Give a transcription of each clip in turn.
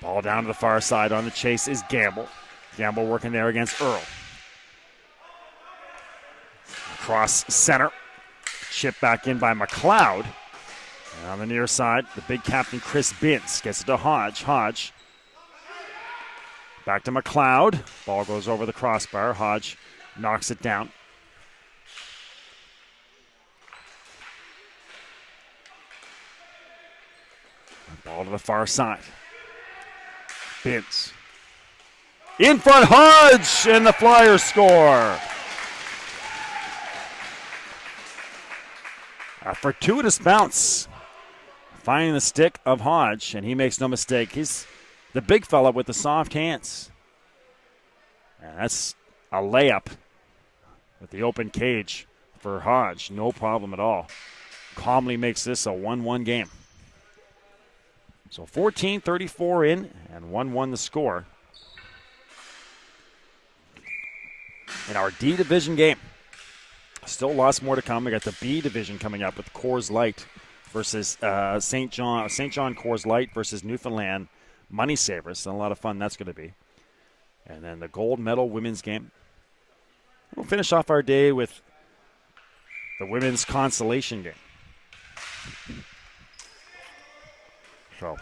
Ball down to the far side. On the chase is Gamble. Gamble working there against Earl. Cross center. Chip back in by McLeod. And on the near side, the big captain Chris Binns gets it to Hodge. Hodge back to McLeod. Ball goes over the crossbar. Hodge knocks it down. Ball to the far side. Binns. In front, Hodge, and the Flyers score. A fortuitous bounce. Finding the stick of Hodge, and he makes no mistake. He's the big fella with the soft hands. And that's a layup with the open cage for Hodge. No problem at all. Calmly makes this a 1-1 game. So 14-34 in, and 1-1 the score. In our D division game. Still lots more to come. We got the B division coming up with Coors Light versus St. John Coors Light versus Newfoundland Money Savers. And a lot of fun that's going to be. And then the gold medal women's game. We'll finish off our day with the women's consolation game. So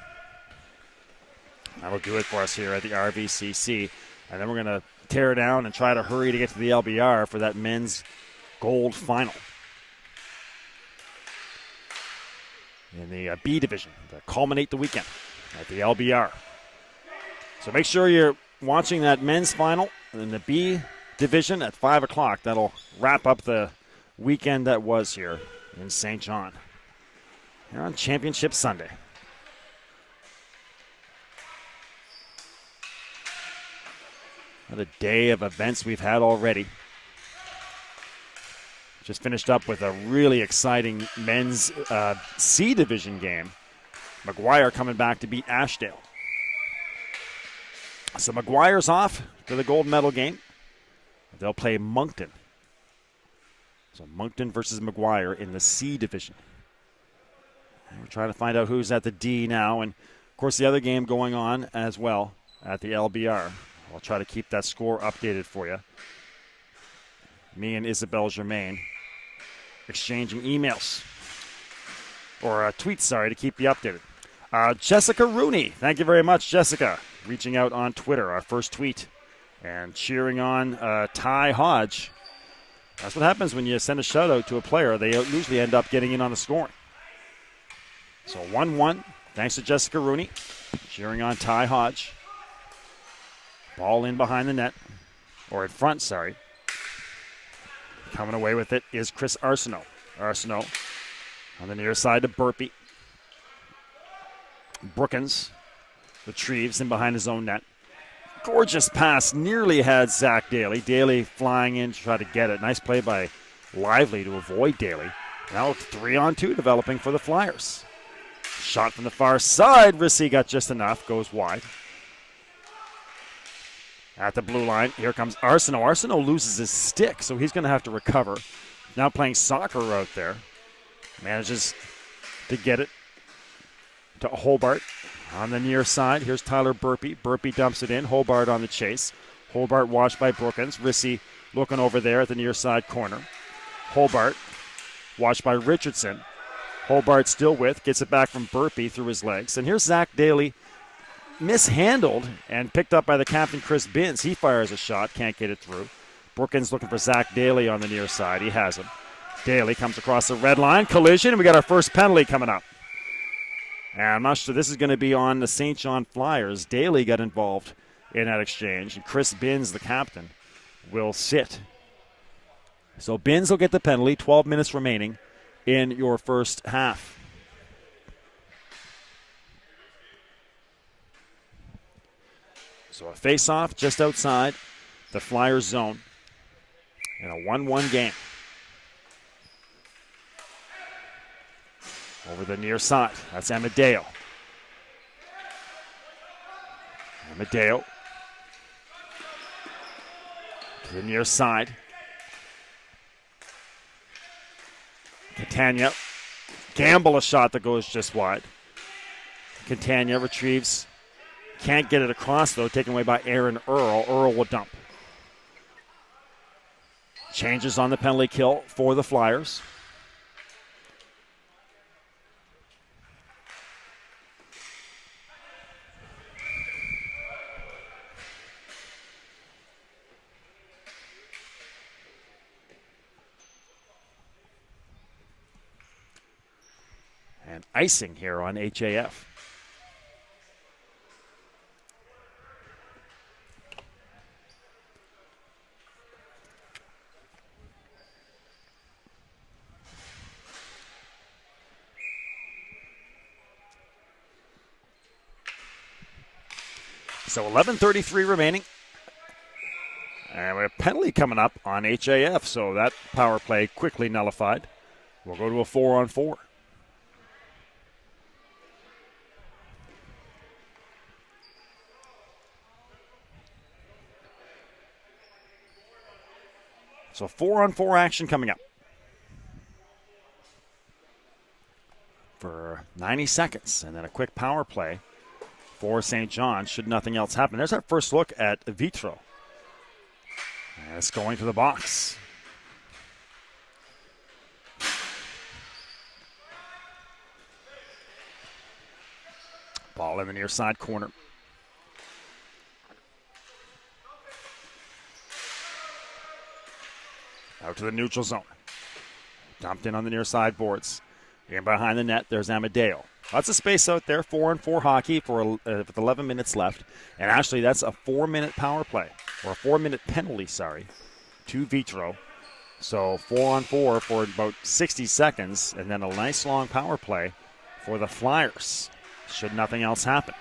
that'll do it for us here at the RVCC. And then we're going to tear down and try to hurry to get to the LBR for that men's gold final. In the B division to culminate the weekend at the LBR. So make sure you're watching that men's final in the B division at 5 o'clock. That'll wrap up the weekend that was here in St. John. Here on Championship Sunday. What a day of events we've had already. Just finished up with a really exciting men's C division game. McGuire coming back to beat Ashdale. So McGuire's off to the gold medal game. They'll play Moncton. So Moncton versus McGuire in the C division. And we're trying to find out who's at the D now. And, of course, the other game going on as well at the LBR. I'll try to keep that score updated for you. Me and Isabelle Germain exchanging emails or tweets, to keep you updated. Jessica Rooney, thank you very much, Jessica, reaching out on Twitter, our first tweet, and cheering on Ty Hodge. That's what happens when you send a shout-out to a player. They usually end up getting in on the scoring. So 1-1, thanks to Jessica Rooney, cheering on Ty Hodge. Ball in behind the net, or in front, sorry. Coming away with it is Chris Arsenault. Arsenault on the near side to Burpee. Brookins retrieves in behind his own net. Gorgeous pass, nearly had Zach Daly. Daly flying in to try to get it. Nice play by Lively to avoid Daly. Now 3-on-2 developing for the Flyers. Shot from the far side. Rissy got just enough, goes wide. At the blue line, here comes Arsenault. Arsenault loses his stick, so he's going to have to recover. Now playing soccer out there. Manages to get it to Hobart on the near side. Here's Tyler Burpee. Burpee dumps it in. Hobart on the chase. Hobart watched by Brookins. Rissy looking over there at the near side corner. Hobart watched by Richardson. Hobart still gets it back from Burpee through his legs. And here's Zach Daly. Mishandled and picked up by the captain, Chris Binns. He fires a shot, can't get it through. Brookins looking for Zach Daly on the near side. He has him. Daly comes across the red line. Collision, and we got our first penalty coming up. And I'm not sure this is going to be on the St. John Flyers. Daly got involved in that exchange, and Chris Binns, the captain, will sit. So Binns will get the penalty. 12 minutes remaining in your first half. So a face-off just outside the Flyers zone in a 1-1 game. Over the near side, that's Amadeo. Amadeo to the near side. Catania. Gamble a shot that goes just wide. Catania retrieves Can't get it across, though, taken away by Aaron Earl. Earl will dump. Changes on the penalty kill for the Flyers. And icing here on HAF. So 11:33 remaining. And we have a penalty coming up on HAF, so that power play quickly nullified. We'll go to a 4-on-4. So 4-on-4 action coming up for 90 seconds. And then a quick power play for St. John should nothing else happen. There's our first look at Vitro. And it's going to the box. Ball in the near side corner. Out to the neutral zone. Dumped in on the near side boards. In behind the net, there's Amadeo. Lots of space out there. 4-on-4 hockey with 11 minutes left. And actually, that's a 4-minute power play. Or a 4-minute penalty, to Vitro. So 4-on-4 for about 60 seconds. And then a nice long power play for the Flyers. Should nothing else happen.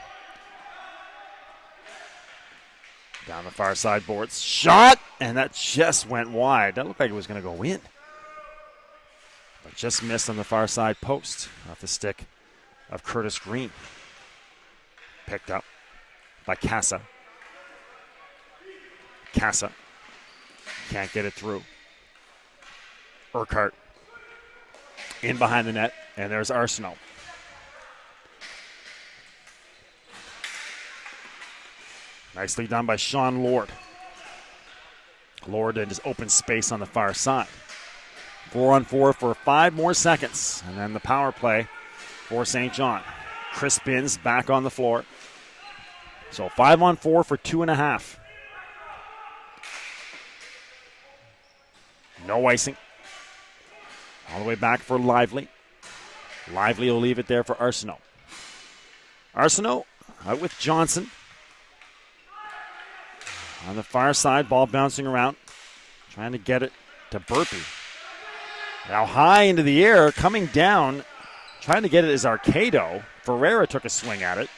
Down the far side boards. Shot! And that just went wide. That looked like it was going to go in. But just missed on the far side post off the stick of Curtis Green. Picked up by Casa. Casa can't get it through. Urquhart in behind the net, and there's Arsenault. Nicely done by Sean Lord. Lord in his open space on the far side. 4-on-4 for 5 more seconds. And then the power play for St. John. Chris Binns back on the floor. So 5-on-4 for 2.5. No icing. All the way back for Lively. Lively will leave it there for Arsenault. Arsenault out with Johnson. On the far side, ball bouncing around. Trying to get it to Burpee. Now high into the air, coming down. Trying to get it is Arcado. Ferreira took a swing at it.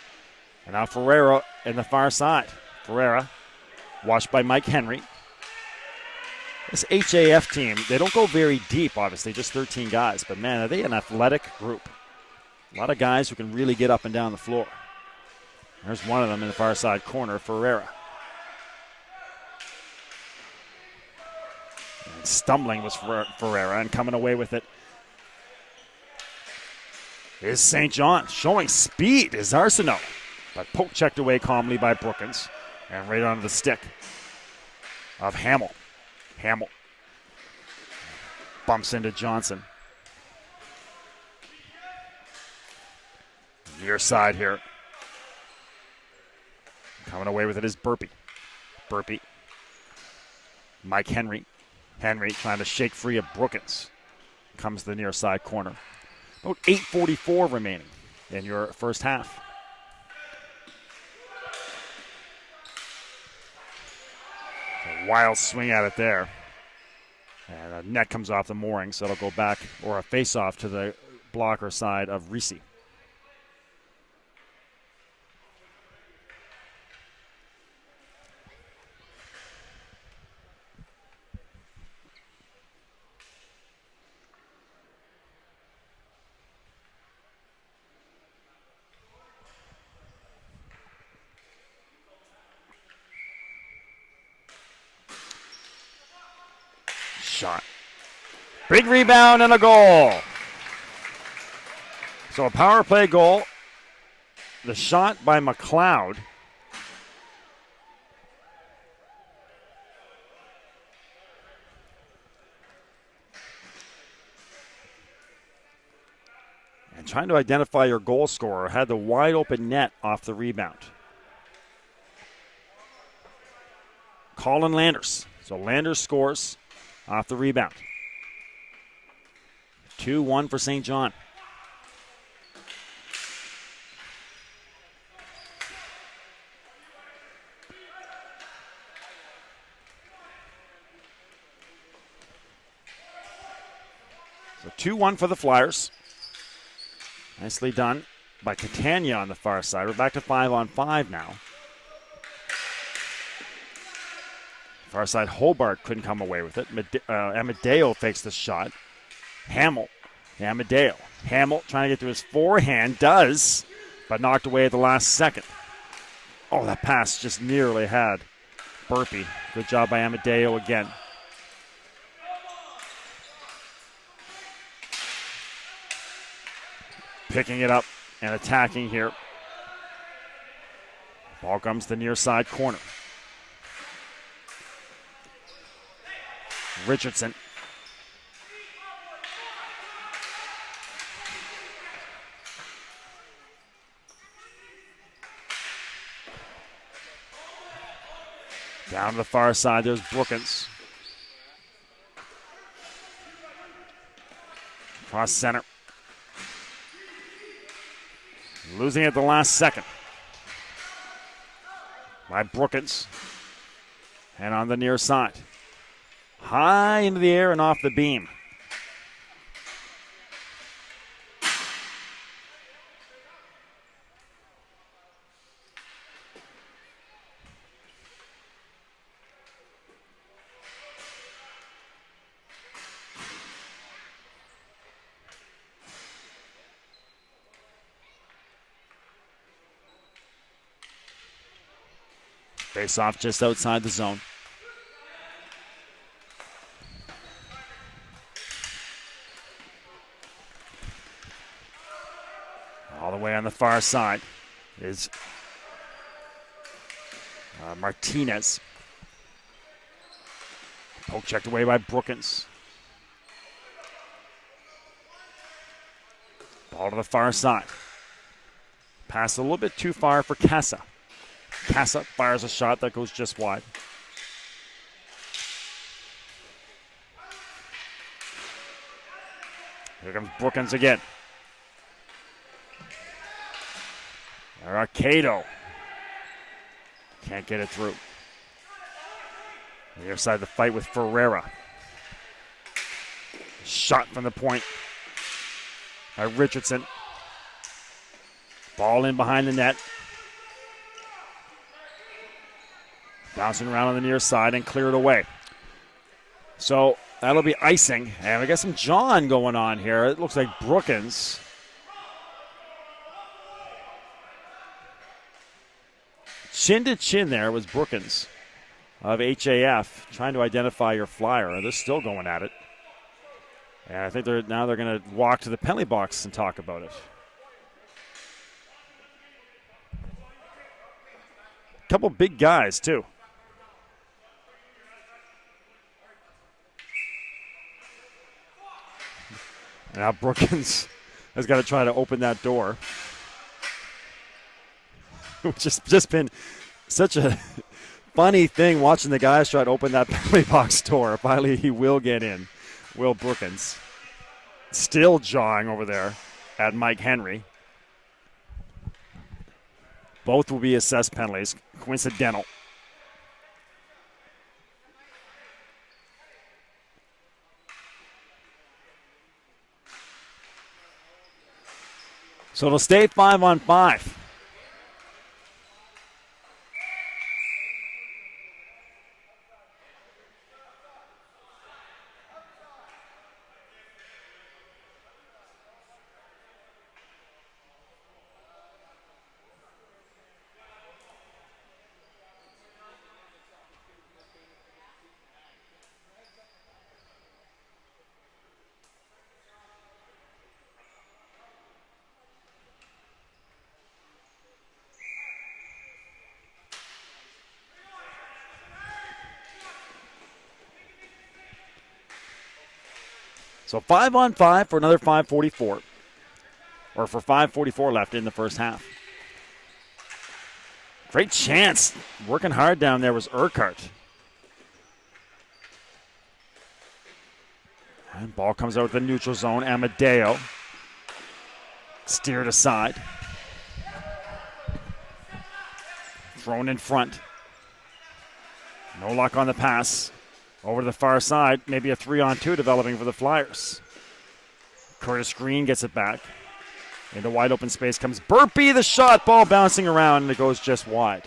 And now Ferreira in the far side. Ferreira watched by Mike Henry. This HAF team, they don't go very deep, obviously, just 13 guys. But, man, are they an athletic group? A lot of guys who can really get up and down the floor. There's one of them in the far side corner, Ferreira. And stumbling was Ferreira, and coming away with it is St. John. Showing speed is Arsenault. But poke checked away calmly by Brookins. And right onto the stick of Hamill. Hamill bumps into Johnson. Near side here. Coming away with it is Burpee. Burpee. Mike Henry. Henry trying to shake free of Brookins. Comes to the near side corner. About 8:44 remaining in your first half. A wild swing at it there. And a net comes off the mooring, so it'll go back, or a face-off to the blocker side of Risi. Shot. Big rebound and a goal. So a power play goal. The shot by McLeod trying to identify your goal scorer. Had the wide open net off the rebound. Colin Landers. So Landers scores off the rebound. 2-1 for St. John. So 2-1 for the Flyers. Nicely done by Catania on the far side. We're back to 5-on-5 now. Far side, Hobart couldn't come away with it. Amadeo fakes the shot. Hamill, Amadeo. Hamill trying to get to his forehand, does, but knocked away at the last second. Oh, that pass just nearly had Burpee. Good job by Amadeo again. Picking it up and attacking here. Ball comes to the near side corner. Richardson. Down to the far side, there's Brookins. Cross center. Losing at the last second by Brookins. And on the near side. High into the air and off the beam. Face off just outside the zone. All the way on the far side is Martinez. Poke checked away by Brookins. Ball to the far side. Pass a little bit too far for Casa. Casa fires a shot that goes just wide. Here comes Brookins again. Arcado. Can't get it through. The other side of the fight with Ferreira. Shot from the point by Richardson. Ball in behind the net. Bouncing around on the near side and cleared away. So that'll be icing. And we got some John going on here. It looks like Brookins. Chin to chin there was Brookins of HAF trying to identify your Flyer. They're still going at it. And I think they're going to walk to the penalty box and talk about it. Couple big guys, too. Now Brookins has got to try to open that door. Which has just been such a funny thing watching the guys try to open that penalty box door. Finally, he will get in. Will Brookins. Still jawing over there at Mike Henry. Both will be assessed penalties. Coincidental. So it'll stay 5-on-5. So 5-on-5 for another 5:44. or for 5:44 left in the first half. Great chance. Working hard down there was Urquhart. And ball comes out of the neutral zone. Amadeo steered aside. Thrown in front. No luck on the pass. Over to the far side. Maybe a 3-on-2 developing for the Flyers. Curtis Green gets it back. Into wide open space comes Burpee, the shot. Ball bouncing around, and it goes just wide.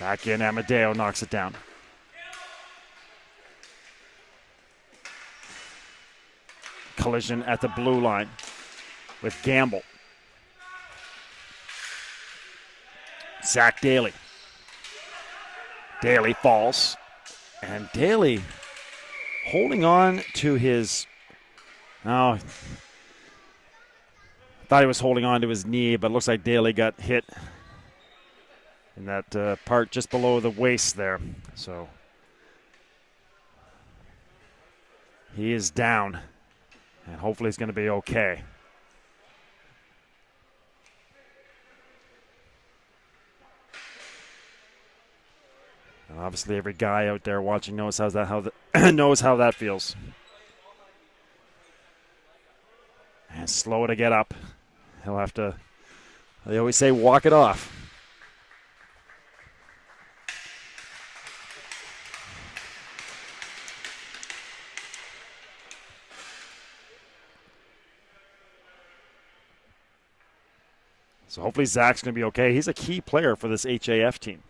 Back in, Amadeo knocks it down. Collision at the blue line with Gamble. Zach Daly. Daly falls. And Daly holding on to his, I thought he was holding on to his knee, but it looks like Daly got hit in that part just below the waist there. So he is down, and hopefully he's going to be okay. And obviously, every guy out there watching knows how that feels. And slow to get up. He'll have to. They always say, walk it off. So hopefully Zach's going to be okay. He's a key player for this HAF team.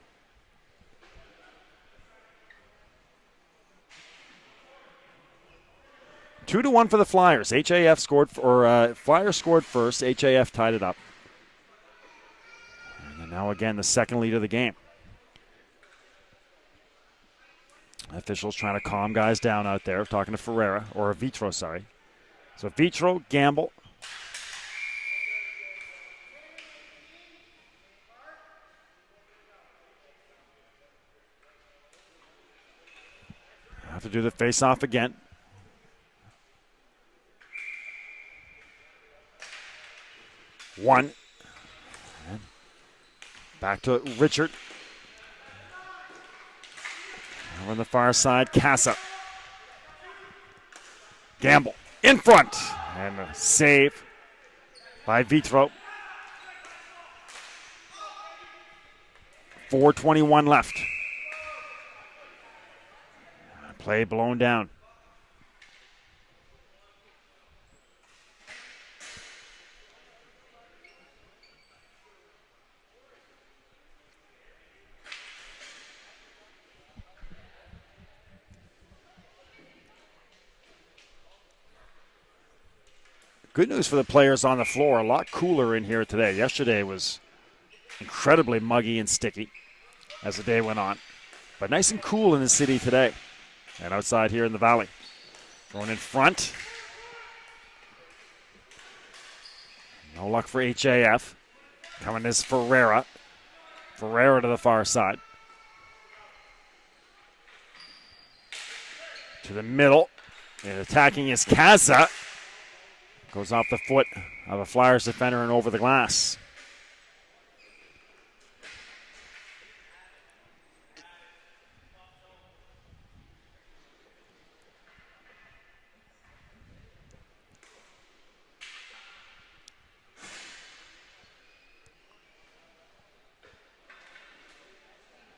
2-1 for the Flyers. HAF scored, Flyers scored first. HAF tied it up. And now again, the second lead of the game. Officials trying to calm guys down out there, talking to Ferreira, or Vitro, sorry. So Vitro, Gamble. Have to do the face-off again. One. And back to Richard. Over on the far side, Casa. Gamble in front. And a save by Vitro. 4:21 left. Play blown down. Good news for the players on the floor. A lot cooler in here today. Yesterday was incredibly muggy and sticky as the day went on. But nice and cool in the city today. And outside here in the valley. Thrown in front. No luck for HAF. Coming is Ferreira. Ferreira to the far side. To the middle. And attacking is Casa. Goes off the foot of a Flyers defender and over the glass.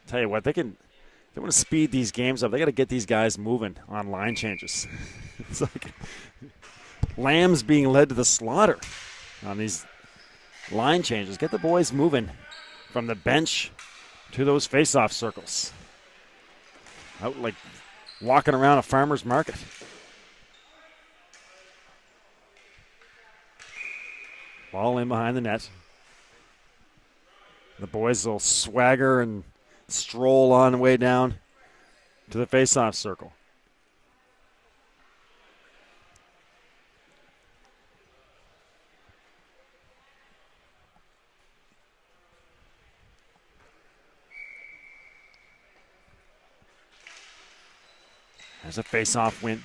Tell you what, they want to speed these games up. They got to get these guys moving on line changes. It's like lambs being led to the slaughter on these line changes. Get the boys moving from the bench to those face-off circles. Out like walking around a farmer's market. Ball in behind the net. The boys will swagger and stroll on the way down to the face-off circle. There's a face-off win.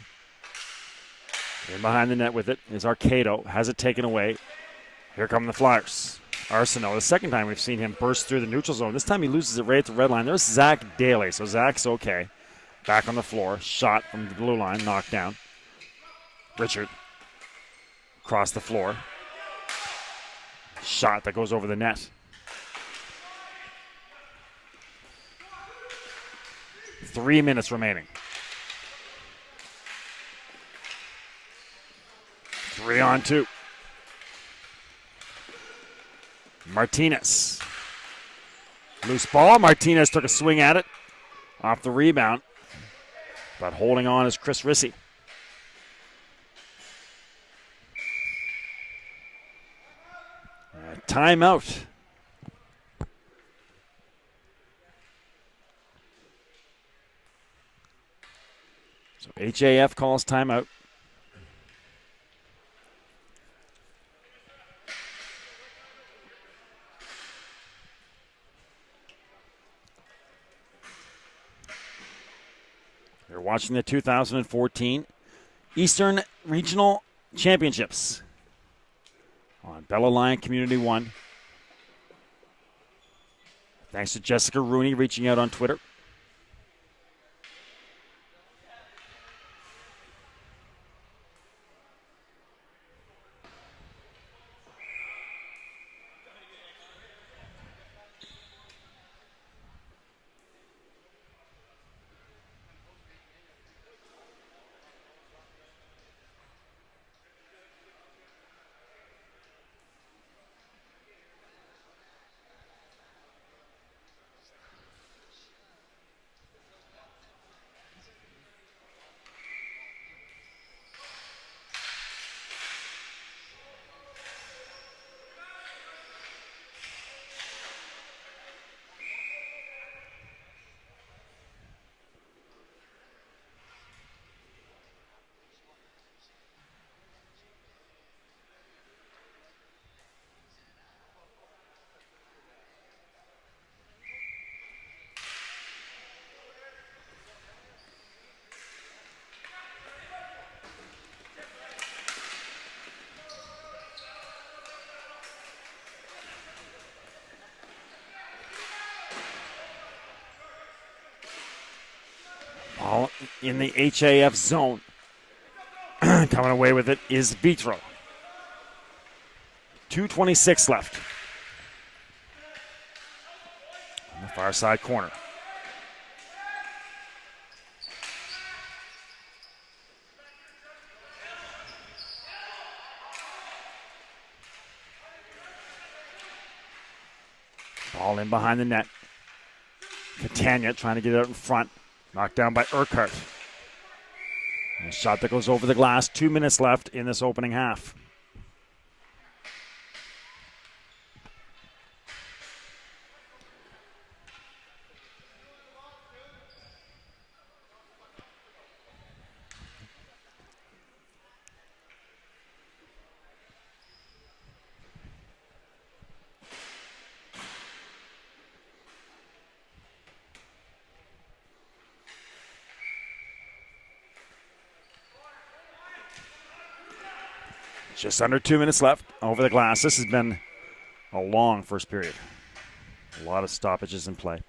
In behind the net with it is Arcado. Has it taken away. Here come the Flyers. Arsenault, the second time we've seen him burst through the neutral zone. This time he loses it right at the red line. There's Zach Daly. So Zach's okay. Back on the floor. Shot from the blue line. Knocked down. Richard. Across the floor. Shot that goes over the net. Three minutes remaining. 3-on-2. Martinez. Loose ball. Martinez took a swing at it. Off the rebound. But holding on is Chris Rissy. Timeout. So HAF calls timeout. You're watching the 2014 Eastern Regional Championships on Bella Lion Community 1. Thanks to Jessica Rooney reaching out on Twitter. Ball in the HAF zone. Coming away with it is Vitro. 2:26 left. On the far side corner. Ball in behind the net. Catania trying to get it out in front. Knocked down by Urquhart. A shot that goes over the glass. 2 minutes left in this opening half. Just under 2 minutes left over the glass. This has been a long first period. A lot of stoppages in play.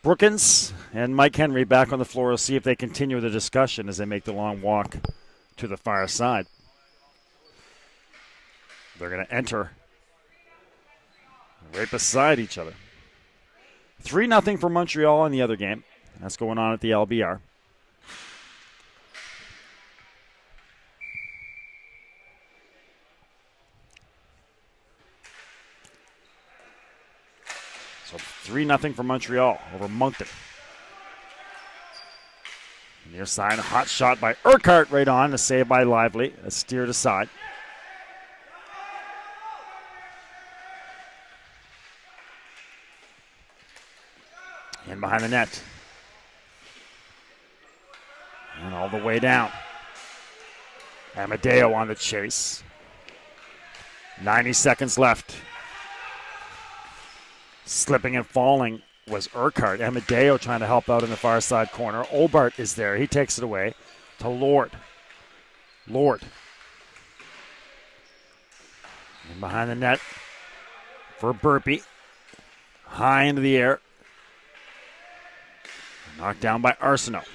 Brookins and Mike Henry back on the floor. We'll see if they continue the discussion as they make the long walk to the far side. They're going to enter right beside each other. 3-0 for Montreal in the other game. That's going on at the LBR. So 3-0 for Montreal over Moncton. Near side, a hot shot by Urquhart right on. A save by Lively. A steered aside. In behind the net. And all the way down. Amadeo on the chase. 90 seconds left. Slipping and falling was Urquhart. Amadeo trying to help out in the far side corner. Obart is there. He takes it away to Lord. Lord. And behind the net for Burpee. High into the air. Knocked down by Arsenault.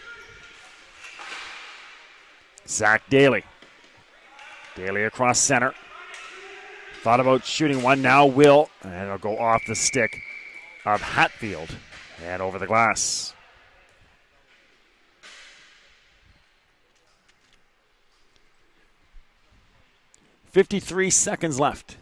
Zach Daly. Daly across center. Thought about shooting one, now will. And it'll go off the stick of Hatfield and over the glass. .53 seconds left.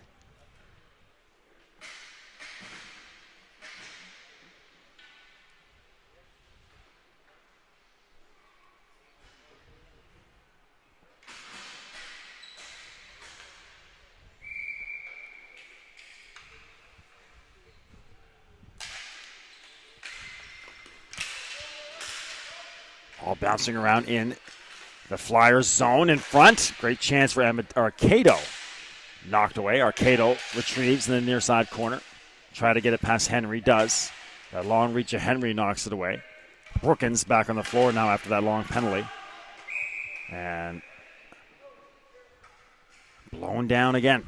All bouncing around in the Flyers zone in front. Great chance for Arcado. Knocked away. Arcado retrieves in the near side corner. Try to get it past Henry. Does. That long reach of Henry knocks it away. Brookins back on the floor now after that long penalty. And blown down again.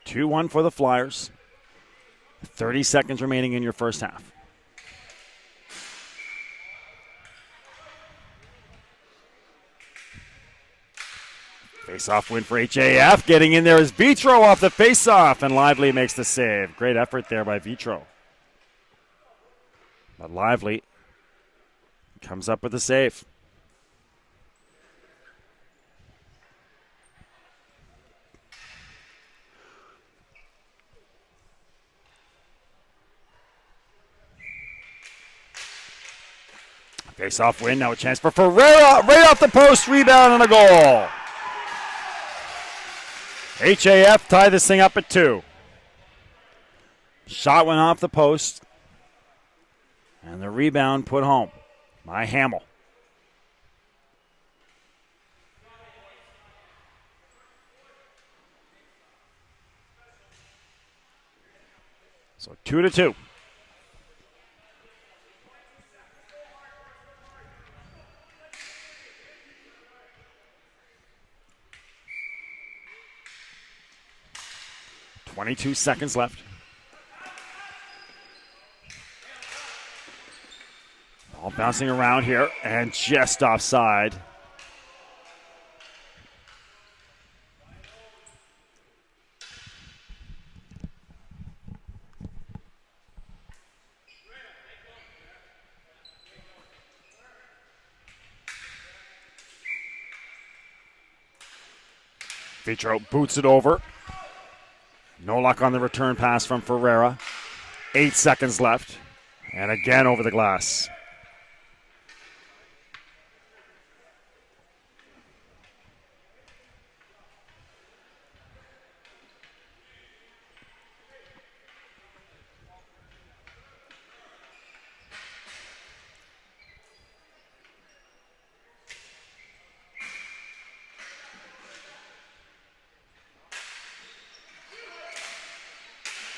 Two-1 for the Flyers. 30 seconds remaining in your first half. Face-off win for HAF. Getting in there is Vitro off the face-off, and Lively makes the save. Great effort there by Vitro. But Lively comes up with the save. Face-off win, now a chance for Ferreira, right off the post, rebound and a goal. HAF tie this thing up at 2. Shot went off the post, and the rebound put home by Hamill. So 2-2. .22 seconds left. All bouncing around here and just offside. Vitro boots it over. No luck on the return pass from Ferreira. 8 seconds left. And again over the glass.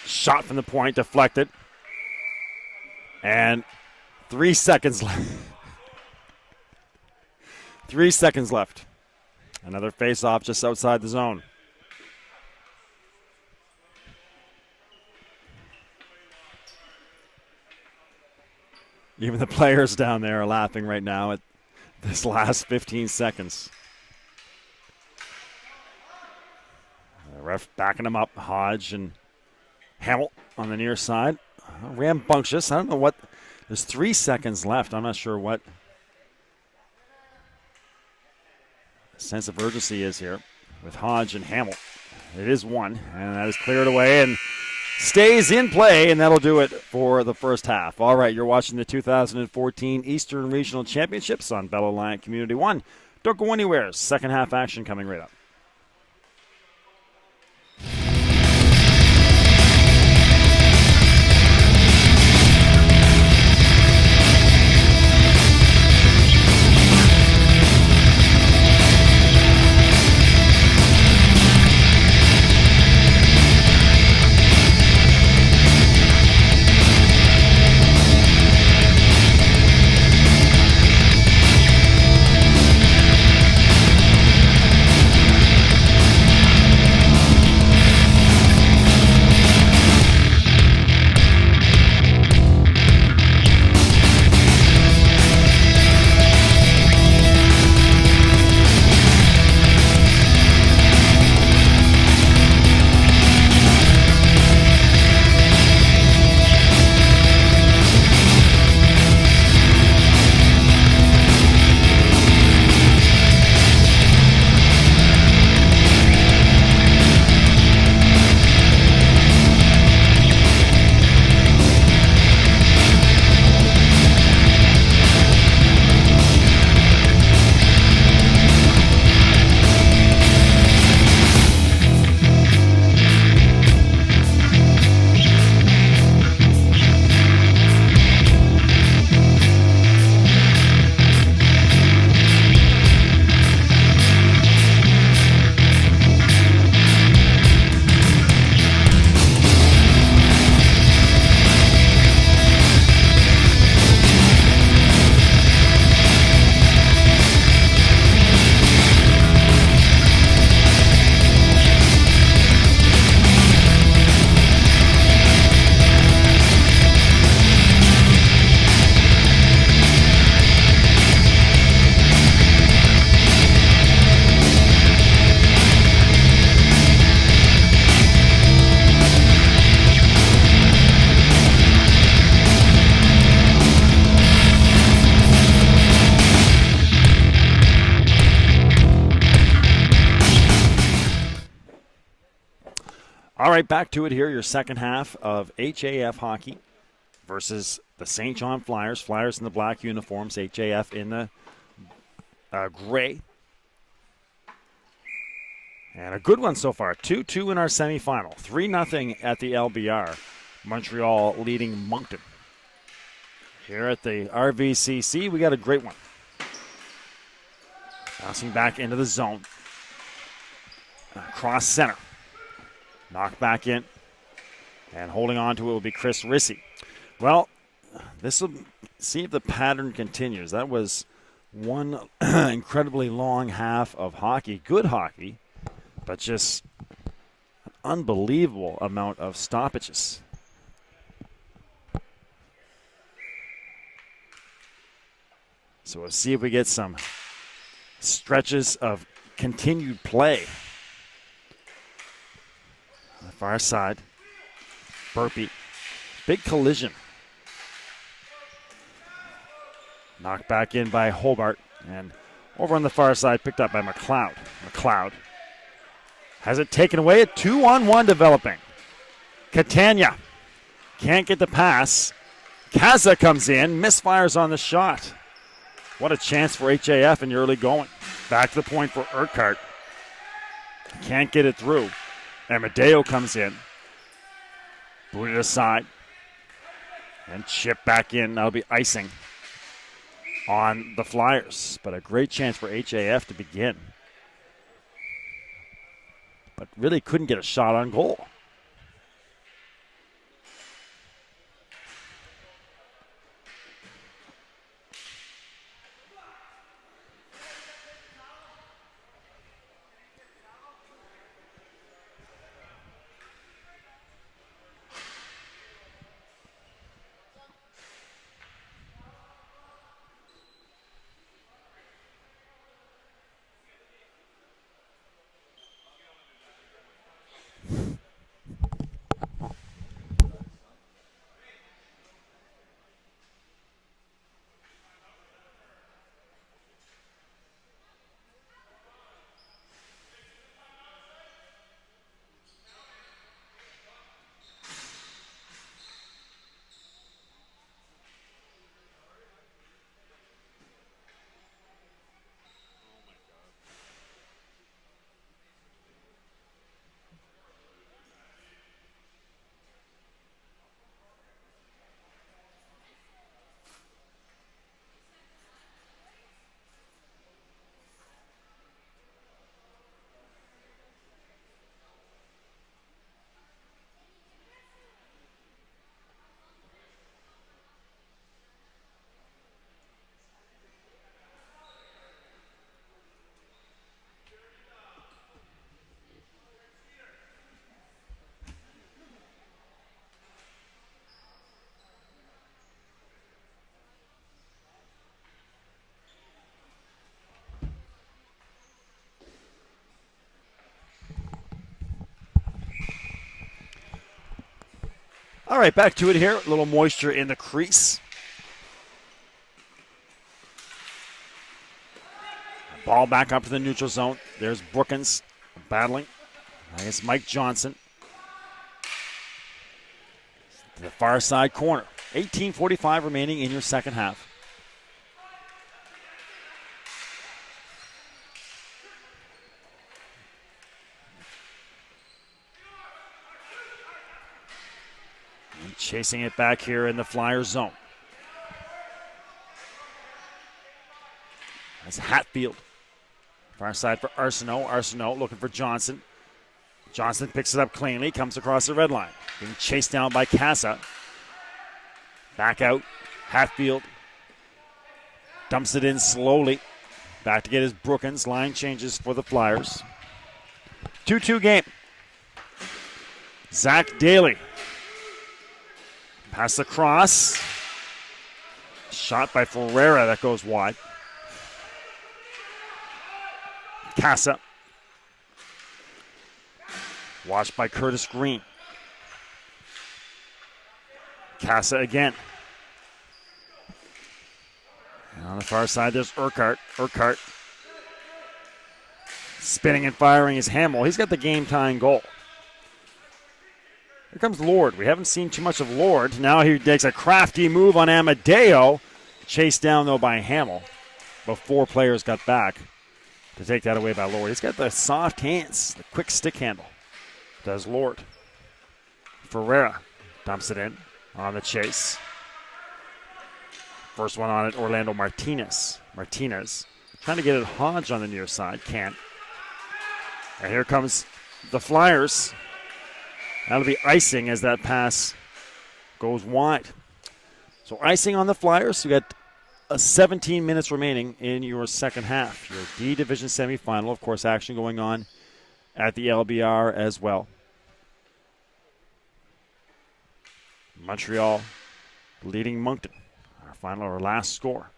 Shot from the point, deflected. And 3 seconds left. 3 seconds left. Another face-off just outside the zone. Even the players down there are laughing right now at this last 15 seconds. The ref backing him up, Hodge and Hamill on the near side. Rambunctious. I don't know what. There's 3 seconds left. I'm not sure what the sense of urgency is here with Hodge and Hamill. It is 1, and that is cleared away and stays in play, and that'll do it for the first half. All right, you're watching the 2014 Eastern Regional Championships on Bell Alliant Community 1. Don't go anywhere. Second half action coming right up. right, back to it here. Your second half of HAF hockey versus the St. John Flyers. Flyers in the black uniforms, HAF in the gray. And a good one so far. 2-2 in our semifinal. 3-0 at the LBR. Montreal leading Moncton. Here at the RVCC, we got a great one. Bouncing back into the zone. Cross center. Knocked back in. And holding on to it will be Chris Rissy. Well, this will see if the pattern continues. That was one incredibly long half of hockey. Good hockey, but just an unbelievable amount of stoppages. So we'll see if we get some stretches of continued play. On the far side, Burpee. Big collision. Knocked back in by Hobart. And over on the far side, picked up by McLeod. McLeod has it taken away. A 2-on-1 developing. Catania can't get the pass. Kaza comes in, misfires on the shot. What a chance for HAF in the early going. Back to the point for Urquhart. Can't get it through. Amadeo comes in. Booted aside. And chipped back in. That'll be icing on the Flyers. But a great chance for HAF to begin. But really couldn't get a shot on goal. All right, back to it here. A little moisture in the crease. Ball back up to the neutral zone. There's Brookins battling against Mike Johnson. To the far side corner. 18:45 remaining in your second half. And chasing it back here in the Flyer zone. That's Hatfield. Far side for Arsenault. Arsenault looking for Johnson. Johnson picks it up cleanly, comes across the red line. Being chased down by Casa. Back out. Hatfield dumps it in slowly. Back to get his Brookins. Line changes for the Flyers. 2-2 game. Zach Daly. Pass across. Shot by Ferreira that goes wide. Casa. Watched by Curtis Green. Casa again. And on the far side, there's Urquhart. Urquhart spinning and firing is Hamill. He's got the game-tying goal. Here comes Lord. We haven't seen too much of Lord. Now he takes a crafty move on Amadeo. Chased down, though, by Hamill. But 4 players got back to take that away by Lord. He's got the soft hands, the quick stick handle. Does Lord. Ferreira dumps it in on the chase. First one on it, Orlando Martinez. Martinez trying to get it Hodge on the near side. Can't. And here comes the Flyers. That'll be icing as that pass goes wide. So icing on the Flyers. You got 17 minutes remaining in your second half. Your D Division semifinal, of course, action going on at the LBR as well. Montreal leading Moncton. Our last score.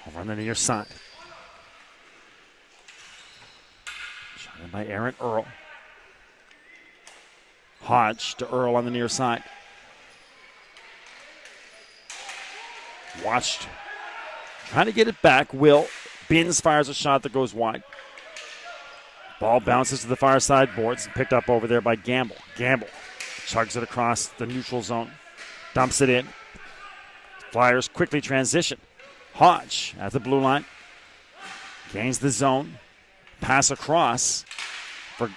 Over on the near side. Shot in by Aaron Earl. Hodge to Earl on the near side. Watched. Trying to get it back. Will. Binns fires a shot that goes wide. Ball bounces to the far side boards. Picked up over there by Gamble. Gamble chugs it across the neutral zone. Dumps it in. Flyers quickly transition. Hodge at the blue line. Gains the zone. Pass across for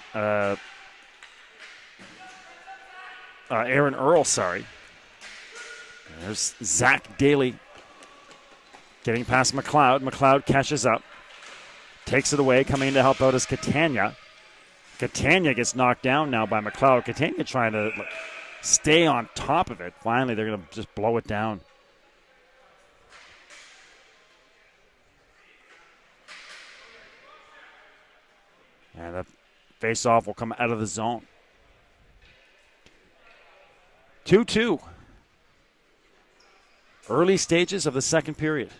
Aaron Earl, sorry. There's Zach Daly getting past McLeod. McLeod catches up. Takes it away. Coming in to help out is Catania. Catania gets knocked down now by McLeod. Catania trying to stay on top of it. Finally, they're going to just blow it down. And the face-off will come out of the zone. 2-2. Early stages of the second period.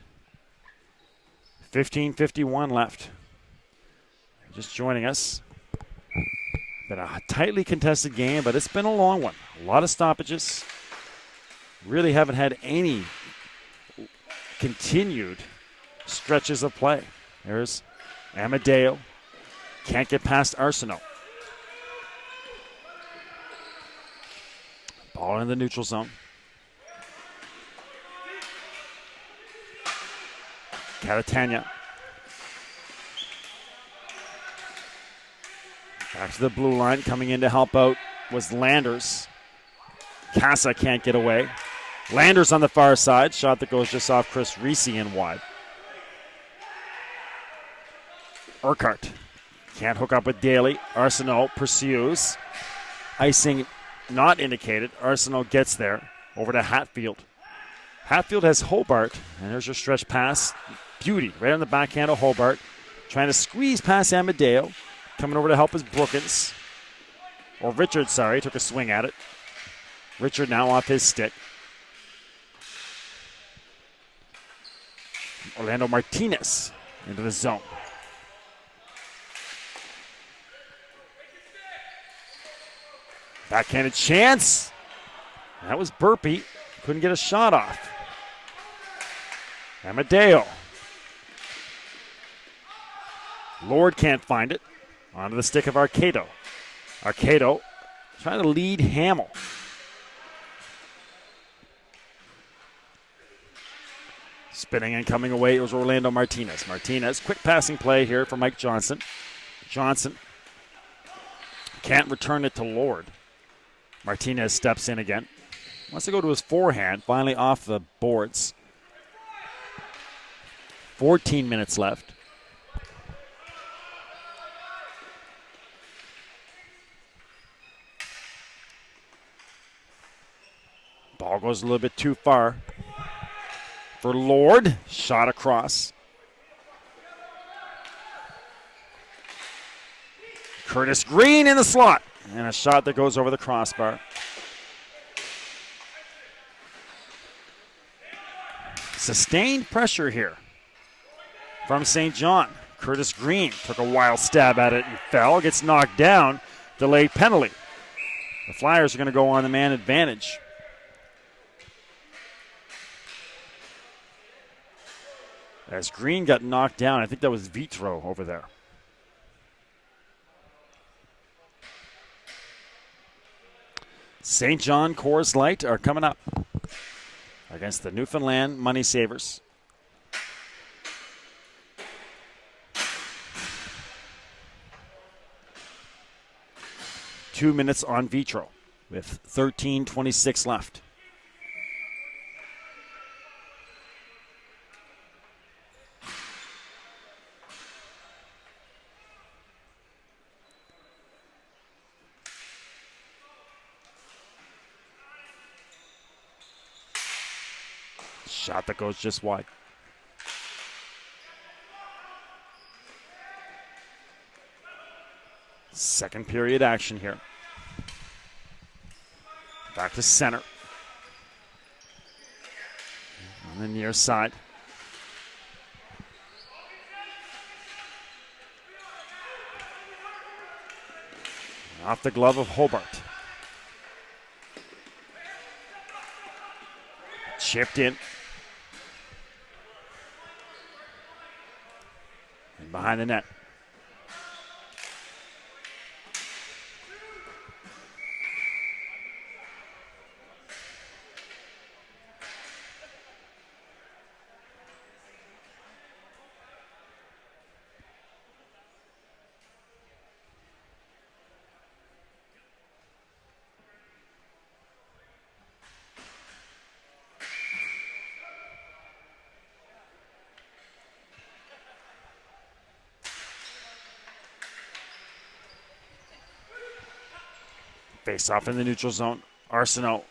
15:51 left. Just joining us. Been a tightly contested game, but it's been a long one. A lot of stoppages. Really haven't had any continued stretches of play. There's Amadeo. Can't get past Arsenault. Ball in the neutral zone. Catania. Back to the blue line. Coming in to help out was Landers. Casa can't get away. Landers on the far side. Shot that goes just off Chris Reese and wide. Urquhart can't hook up with Daly. Arsenault pursues. Icing not indicated. Arsenault gets there. Over to Hatfield. Hatfield has Hobart. And there's your stretch pass. Beauty. Right on the backhand of Hobart. Trying to squeeze past Amadeo. Coming over to help is Brookins. Or Richard, sorry. Took a swing at it. Richard now off his stick. Orlando Martinez into the zone. Backhanded chance. That was Burpee. Couldn't get a shot off. Amadeo. Lord can't find it. Onto the stick of Arcado. Arcado trying to lead Hamill. Spinning and coming away, it was Orlando Martinez. Martinez, quick passing play here for Mike Johnson. Johnson can't return it to Lord. Martinez steps in again. Wants to go to his forehand, finally off the boards. 14 minutes left. Ball goes a little bit too far for Lord. Shot across. Curtis Green in the slot. And a shot that goes over the crossbar. Sustained pressure here from St. John. Curtis Green took a wild stab at it and fell. Gets knocked down. Delayed penalty. The Flyers are going to go on the man advantage. As Green got knocked down, I think that was Vitro over there. St. John Coors Light are coming up against the Newfoundland Money Savers. Two minutes on Vitro with 13:26 left. Shot that goes just wide. Second period action here. Back to center. On the near side. Off the glove of Hobart. Chipped in. And behind the net. Face off in the neutral zone. Arsenault.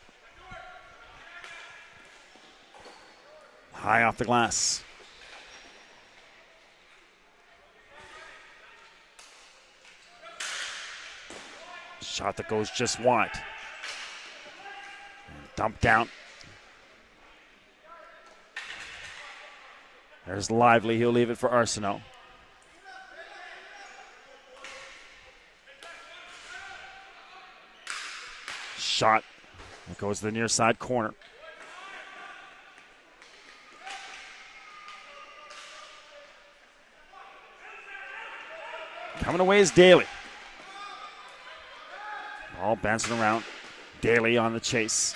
High off the glass. Shot that goes just wide. Dumped down. There's Lively. He'll leave it for Arsenault. Shot. It goes to the near side corner. Coming away is Daly. Ball bouncing around. Daly on the chase.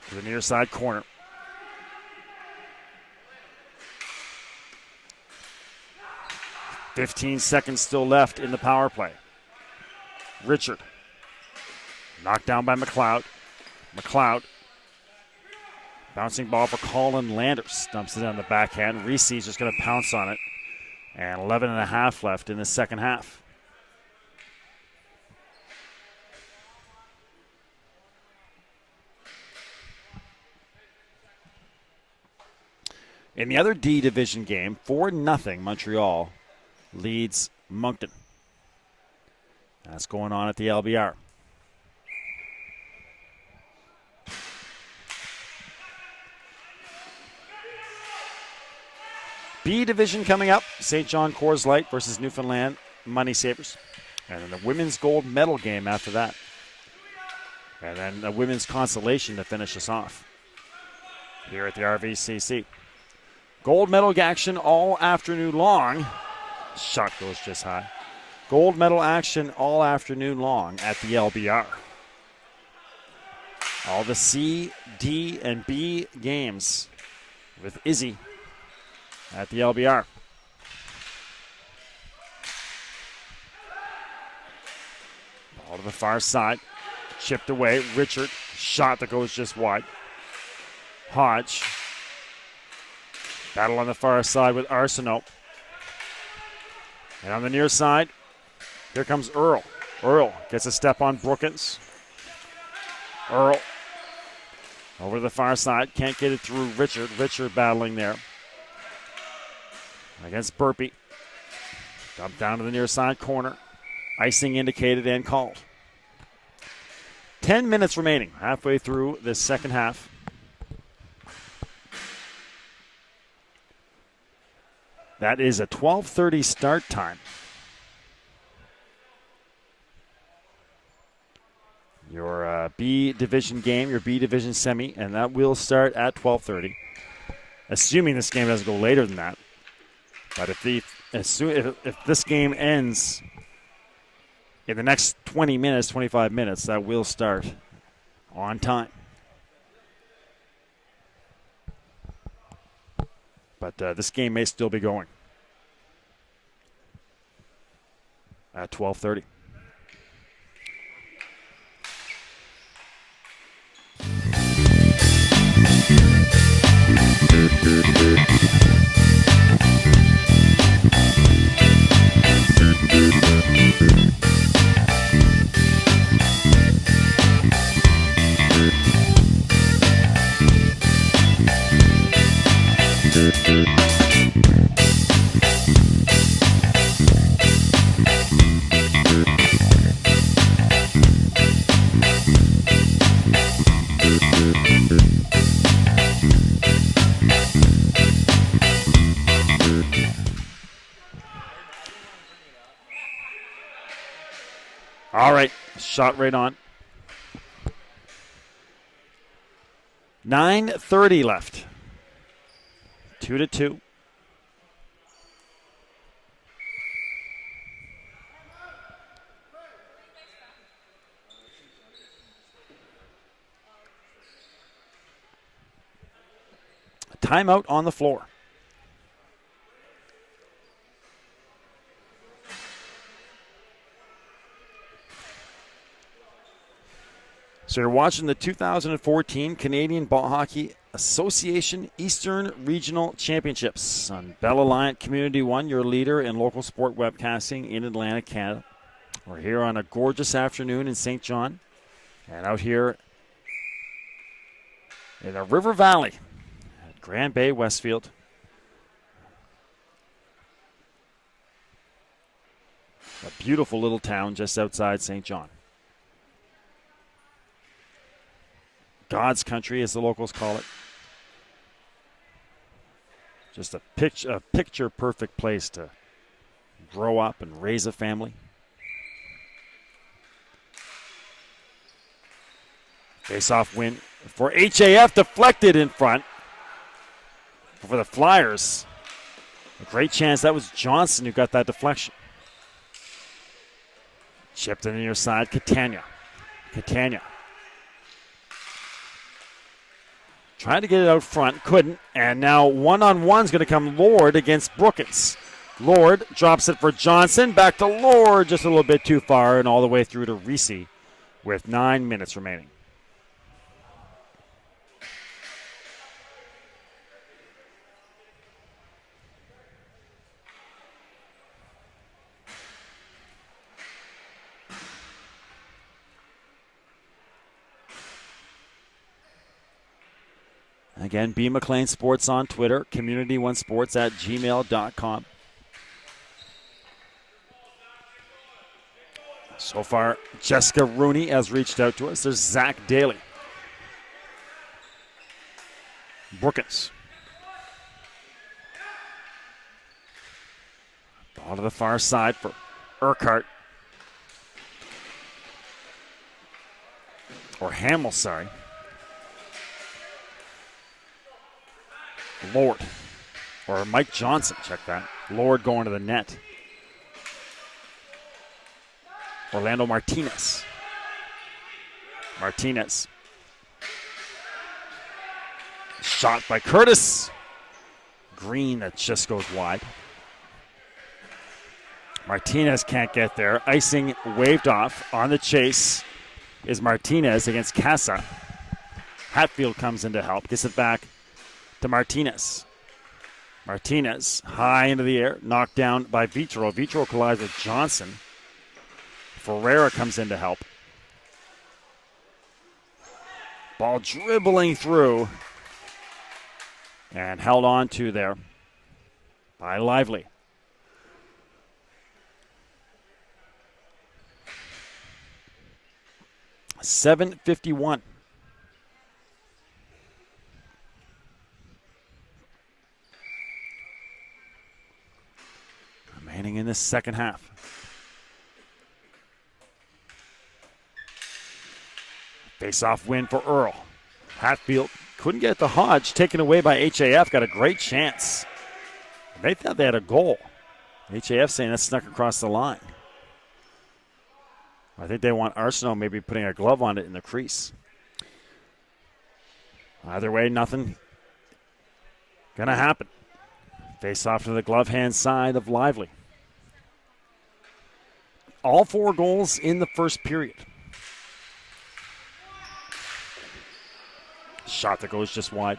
To the near side corner. .15 seconds still left in the power play. Richard. Knocked down by McLeod. McLeod. Bouncing ball for Colin Landers. Dumps it on the backhand. Reese is just going to pounce on it. And 11 and a half left in the second half. In the other D division game, 4-0 Montreal leads Moncton. That's going on at the LBR. B division coming up. St. John Coors Light versus Newfoundland Money Savers. And then the women's gold medal game after that. And then the women's consolation to finish us off here at the RVCC. Gold medal action all afternoon long. Shot goes just high. Gold medal action all afternoon long at the LBR. All the C, D, and B games with Izzy at the LBR. Ball to the far side. Chipped away. Richard. Shot that goes just wide. Hodge. Battle on the far side with Arsenault. And on the near side, here comes Earl. Earl gets a step on Brookins. Earl over to the far side. Can't get it through Richard. Richard battling there against Burpee. Dumped down to the near side corner. Icing indicated and called. 10 minutes remaining, halfway through this second half. That is a 12:30 start time. Your B division game, your B division semi, and that will start at 12:30. Assuming this game doesn't go later than that. But if this game ends in the next 20 minutes, 25 minutes, that will start on time. But this game may still be going at 12:30. All right, shot right on. 9:30 left. 2-2. A timeout on the floor. So you're watching the 2014 Canadian Ball Hockey Association Eastern Regional Championships on Bell Alliant Community One, your leader in local sport webcasting in Atlantic Canada. We're here on a gorgeous afternoon in St. John and out here in the River Valley at Grand Bay, Westfield. A beautiful little town just outside St. John. God's country, as the locals call it. Just a picture-perfect place to grow up and raise a family. Face-off win for HAF, deflected in front. For the Flyers, a great chance. That was Johnson who got that deflection. Chipped in the near side, Catania. Trying to get it out front, couldn't. And now one-on-one's going to come Lord against Brookins. Lord drops it for Johnson. Back to Lord, just a little bit too far, and all the way through to Reese with 9 minutes remaining. Again, B. McLean Sports on Twitter, community1sports@gmail.com. So far, Jessica Rooney has reached out to us. There's Zach Daly. Brookins. Ball to the far side for Urquhart. Or Hamill, sorry. Lord, or Mike Johnson, check that. Lord going to the net. Orlando Martinez. Shot by Curtis. Green, that just goes wide. Martinez can't get there. Icing waved off. On the chase is Martinez against Casa. Hatfield comes in to help. Gets it back to Martinez. Martinez high into the air, knocked down by Vitro. Vitro collides with Johnson. Ferreira comes in to help. Ball dribbling through and held on to there by Lively. .751. the second half. Face-off win for Earl. Hatfield couldn't get the Hodge, taken away by HAF. Got a great chance. They thought they had a goal. HAF saying that snuck across the line. I think they want Arsenault maybe putting a glove on it in the crease. Either way, nothing going to happen. Face off to the glove hand side of Lively. All 4 goals in the first period. Shot that goes just wide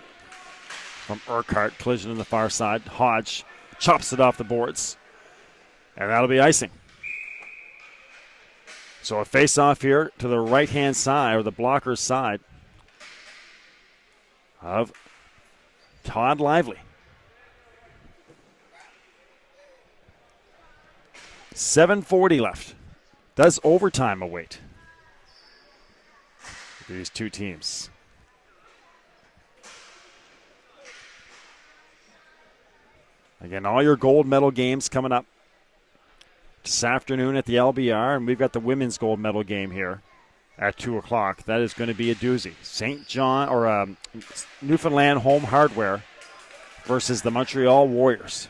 from Urquhart. Collision on the far side. Hodge chops it off the boards. And that'll be icing. So a face-off here to the right-hand side, or the blocker's side, of Todd Lively. 7:40 left. Does overtime await these two teams? Again, all your gold medal games coming up this afternoon at the LBR, and we've got the women's gold medal game here at 2 o'clock. That is going to be a doozy. St. John, or Newfoundland Home Hardware versus the Montreal Warriors.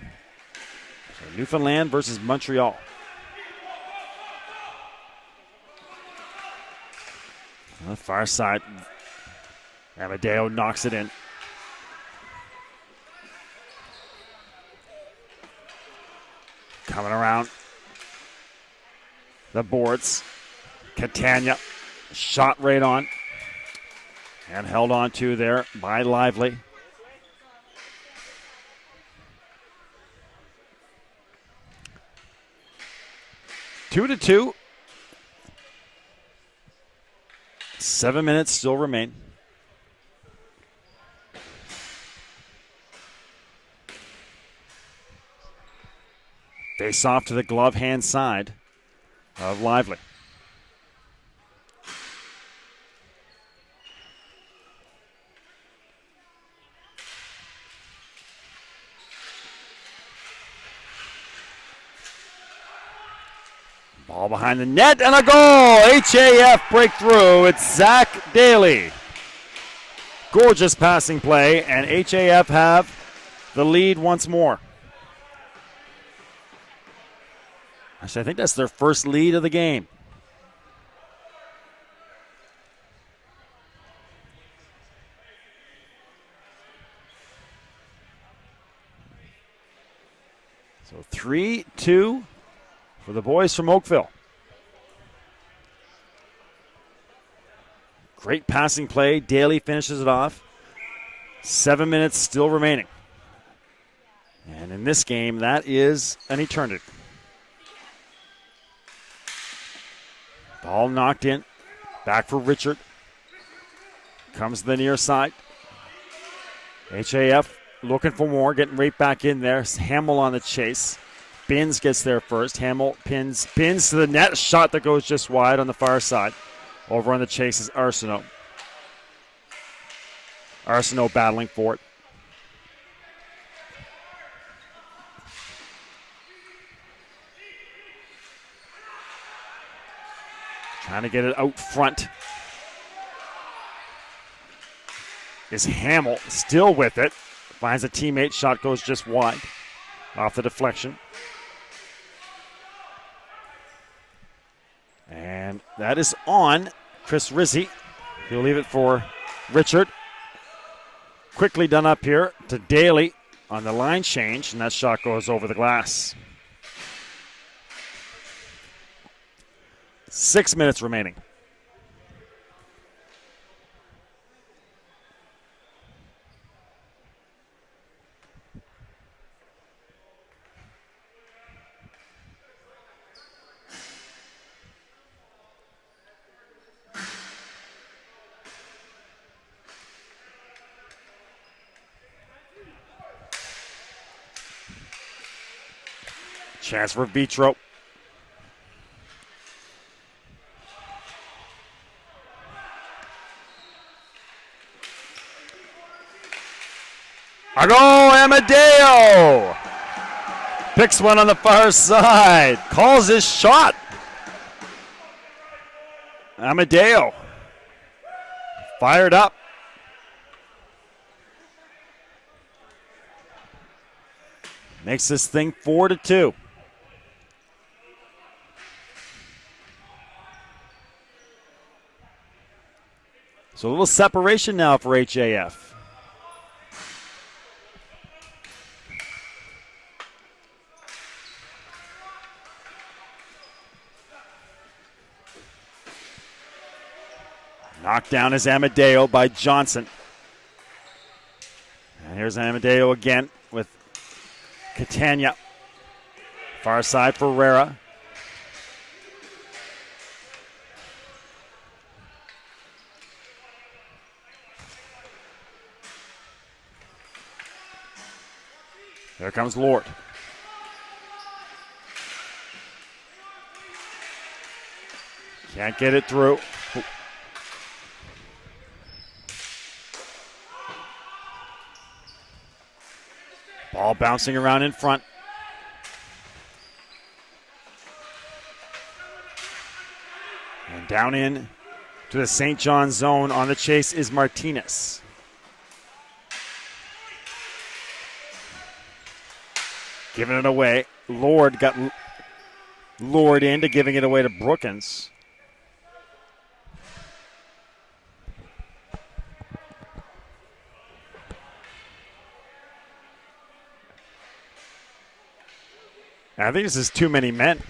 So Newfoundland versus Montreal. On the far side, Amadeo knocks it in. Coming around the boards. Catania shot right on and held on to there by Lively. Two to two. 7 minutes still remain. Face off to the glove hand side of Lively. Ball behind the net and a goal! HAF breakthrough. It's Zach Daly. Gorgeous passing play, and HAF have the lead once more. Actually, I think that's their first lead of the game. So 3-2 for the boys from Oakville. Great passing play. Daly finishes it off. 7 minutes still remaining. And in this game, that is an eternity. Ball knocked in. Back for Richard. Comes to the near side. HAF looking for more. Getting right back in there. Hamill on the chase. Binns gets there first. Hamill pins to the net. Shot that goes just wide on the far side. Over on the chase is Arsenault. Arsenault battling for it. Trying to get it out front is Hamill, still with it. Finds a teammate, shot goes just wide. Off the deflection. And that is on Chris Rizzi. He'll leave it for Richard. Quickly done up here to Daly on the line change, and that shot goes over the glass. 6 minutes remaining. Chance for Vitro. A goal, Amadeo! Picks one on the far side. Calls his shot. Amadeo. Fired up. Makes this thing 4-2. So a little separation now for HAF. Knocked down is Amadeo by Johnson. And here's Amadeo again with Catania. Far side for Ferreira. There comes Lord. Can't get it through. Ball bouncing around in front. And down in to the St. John zone on the chase is Martinez. Giving it away. Lord got lured into giving it away to Brookins. I think this is too many men.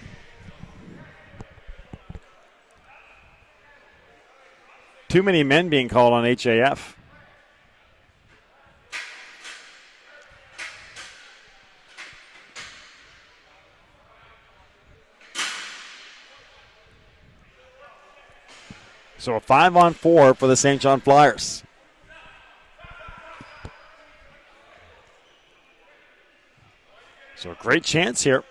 Too many men being called on HAF. So a 5-on-4 for the St. John Flyers. So a great chance here.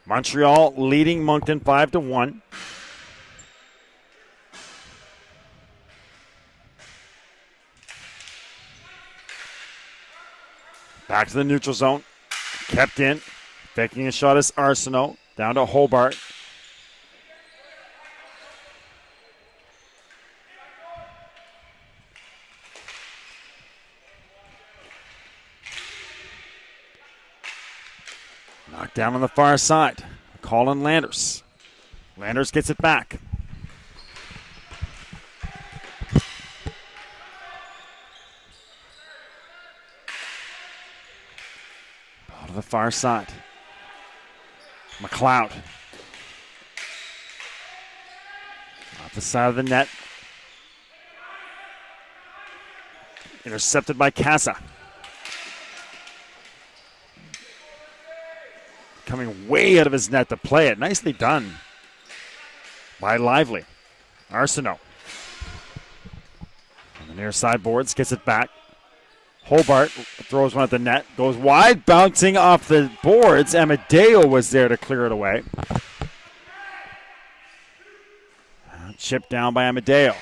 Montreal leading Moncton 5-1. Back to the neutral zone. Kept in. Faking a shot is Arsenault. Down to Hobart. Knocked down on the far side. Colin Landers. Landers gets it back. Ball to the far side. McLeod. Off the side of the net. Intercepted by Casa. Coming way out of his net to play it. Nicely done by Lively. Arsenault. On the near side boards, gets it back. Hobart throws one at the net. Goes wide, bouncing off the boards. Amadeo was there to clear it away. Chipped down by Amadeo.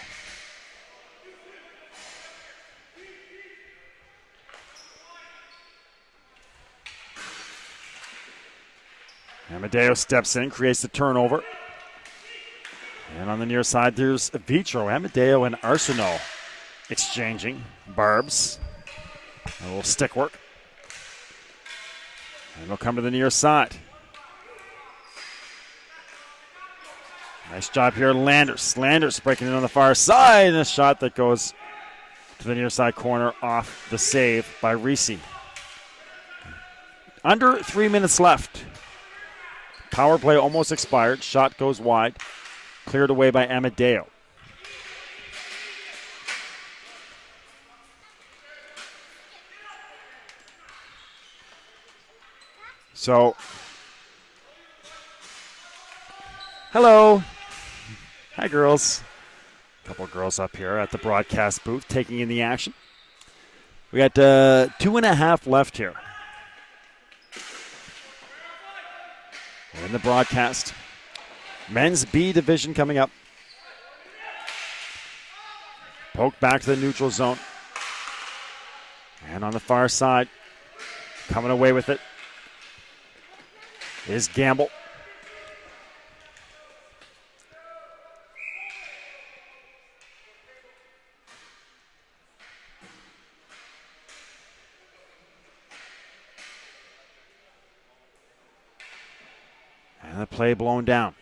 Amadeo steps in, creates the turnover. And on the near side, there's Vitro. Amadeo and Arsenault exchanging barbs. A little stick work. And they'll come to the near side. Nice job here, Landers. Landers breaking in on the far side. And a shot that goes to the near side corner off the save by Reese. Under 3 minutes left. Power play almost expired. Shot goes wide. Cleared away by Amadeo. So, hello. Hi, girls. A couple of girls up here at the broadcast booth taking in the action. We got 2.5 left here. In the broadcast. Men's B division coming up. Poke back to the neutral zone. And on the far side, coming away with it is Gamble. And the play blown down.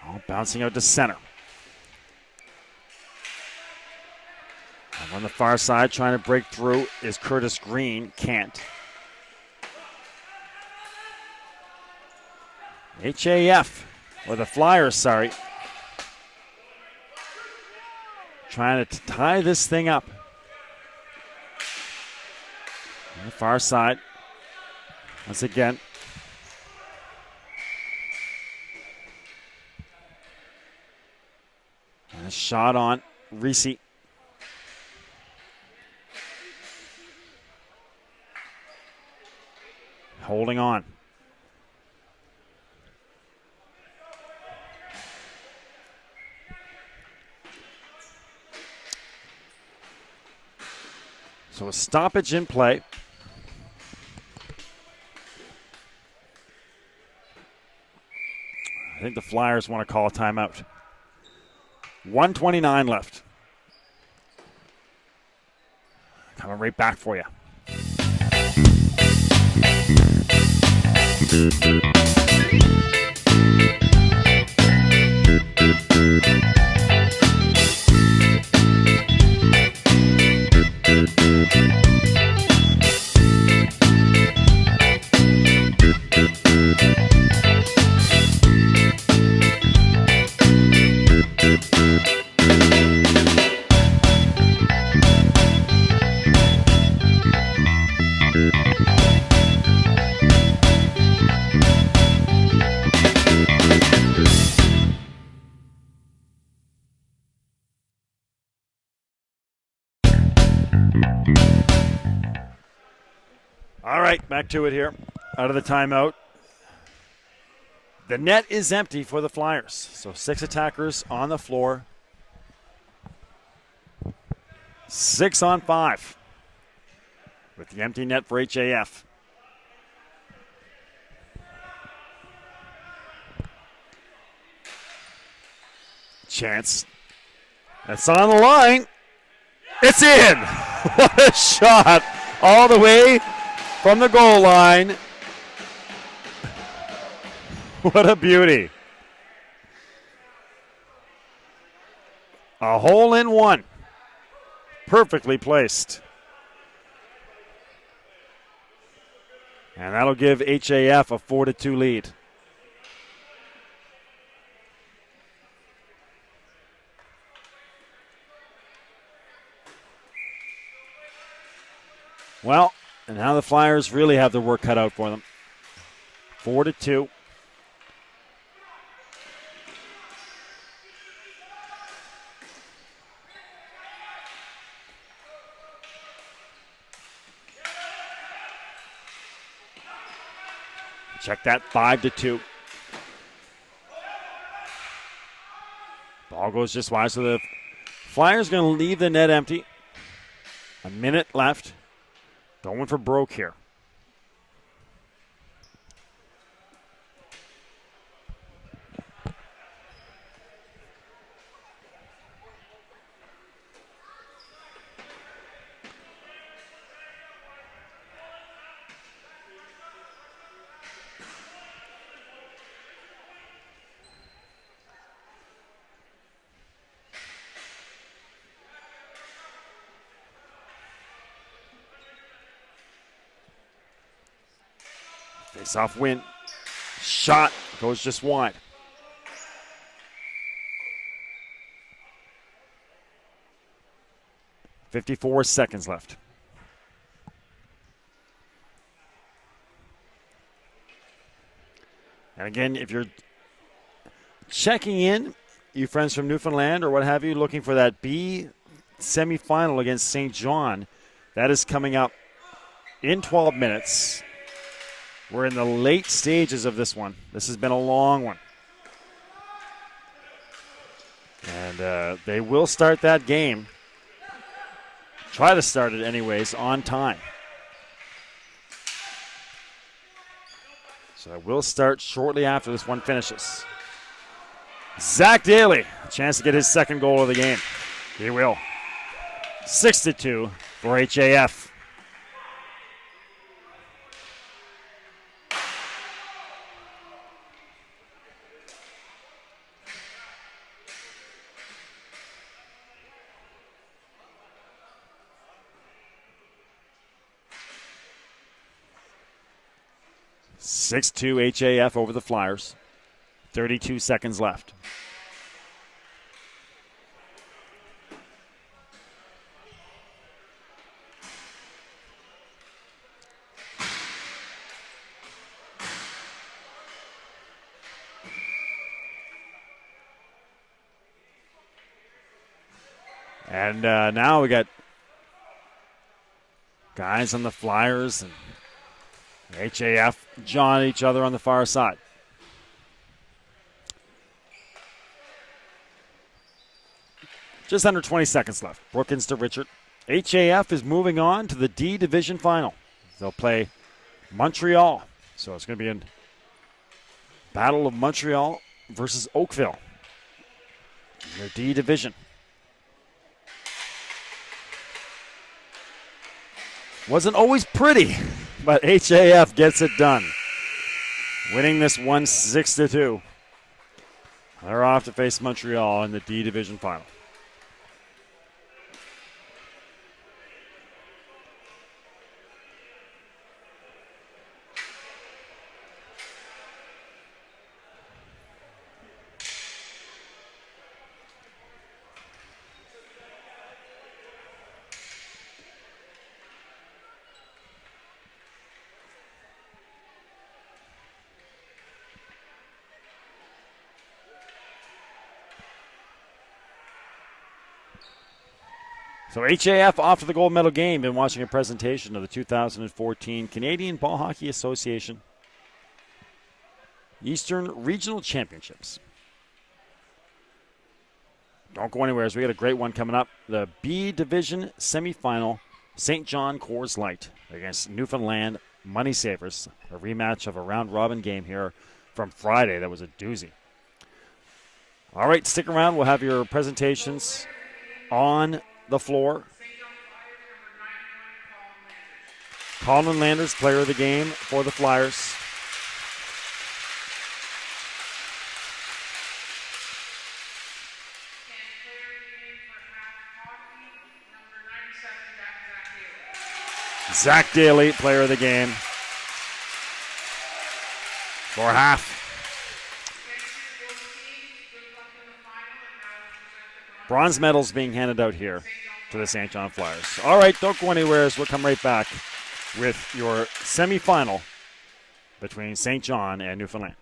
Oh, bouncing out to center. And on the far side, trying to break through is Curtis Green. Can't. HAF, or the Flyers, sorry. Trying to tie this thing up. On the far side, once again. And a shot on Reese. Holding on. So a stoppage in play. I think the Flyers want to call a timeout. 1:29 left. Coming right back for you. All right, back to it here. Out of the timeout. The net is empty for the Flyers. So 6 attackers on the floor. 6 on 5. With the empty net for HAF. Chance. That's on the line. It's in. What a shot. All the way from the goal line. What a beauty. A hole in one. Perfectly placed. And that'll give HAF a 4-2 lead. Well, and now the Flyers really have their work cut out for them. 4-2. Check that, 5-2. Ball goes just wide, so the Flyers going to leave the net empty. A minute left. Going for broke here. Face-off win. Shot goes just wide. .54 seconds left. And again, if you're checking in, you friends from Newfoundland or what have you, looking for that B semifinal against St. John. That is coming up in 12 minutes. We're in the late stages of this one. This has been a long one. And they will start that game. Try to start it anyways on time. So it will start shortly after this one finishes. Zach Daly, a chance to get his second goal of the game. He will. 6-2 for HAF. HAF over the Flyers. 32 seconds left. And now we got guys on the Flyers and HAF jawing each other on the far side. Just under 20 seconds left. Brookins to Richard. HAF is moving on to the D Division Final. They'll play Montreal. So it's going to be a battle of Montreal versus Oakville in their D Division. Wasn't always pretty, but HAF gets it done. Winning this one 6-2. They're off to face Montreal in the D Division Final. So HAF off to the gold medal game. Been watching a presentation of the 2014 Canadian Ball Hockey Association Eastern Regional Championships. Don't go anywhere as we got a great one coming up. The B Division semifinal, St. John Coors Light against Newfoundland Money Savers. A rematch of a round-robin game here from Friday. That was a doozy. All right, stick around. We'll have your presentations on the floor. Colin Landers, player of the game for the Flyers. Zach Daly, player of the game for HAF. Bronze medals being handed out here to the St. John Flyers. All right, don't go anywhere as we'll come right back with your semifinal between St. John and Newfoundland.